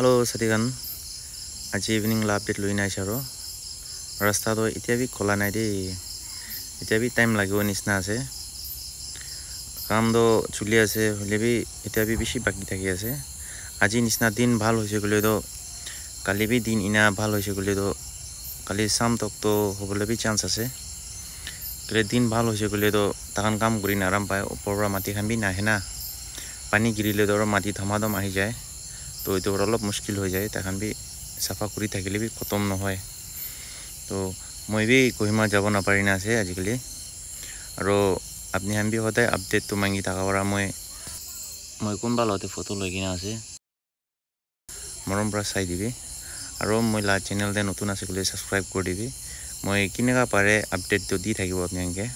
Hello Sadigan. Aji evening la update lui nai charo. Rasta to itia bi khola nai de. Itia bi time lagibo nisna ase. Kam do chuli ase hole bi itia bi bishi baki thaki ase. Aji nisna din bhal hoise gole do kali bi din ina bhal hoise gole do kali sam tok to hobole bi chance ase. Kale din bhal hoise gole do takan kam guri na aram pae upor ra mati khan bi na he na. Pani girile do mati dhamadam ahi jaye. तो ये अलग मुश्किल हो जाए तखन भी साफा करी থাকিলে भी खत्म न হয় तो মই भी कोहिमा যাব না পাৰি না আছে আজিকালি আৰু আপনি হাম भी হতে আপডেট তো মাঙ্গি থাকা পৰা মই কোনবা লতে ফটো লৈ কিনা আছে মৰম পৰা চাই দিবি আৰু মই লা চেনেল দে নতুন আছে গলে সাবস্ক্ৰাইব কৰি দিবি মই কিনেকা পাৰে আপডেট তো দি থাকিব আপনি আনকে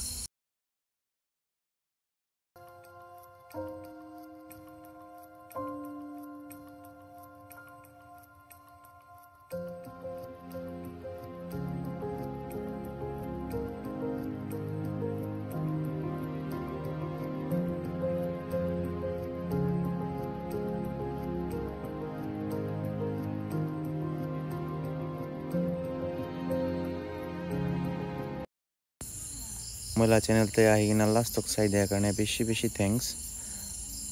मोला चैनल ते आहिना लास्ट तक साइ दिया करने बेसी थैंक्स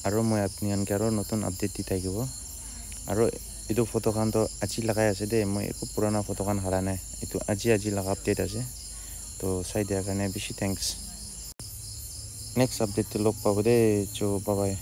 आरो मैं अपनी अनके आरो नतुन अपडेट दी থাকিব आरो इदो फोटो खान तो আজি लगाय আছে दे मैं एको पुराना फोटो खान हरा नै इतो আজি लगा अपडेट আছে तो साइ दिया करने बेसी थैंक्स नेक्स्ट अपडेट ते लोग पाबो दे जो बाय बाय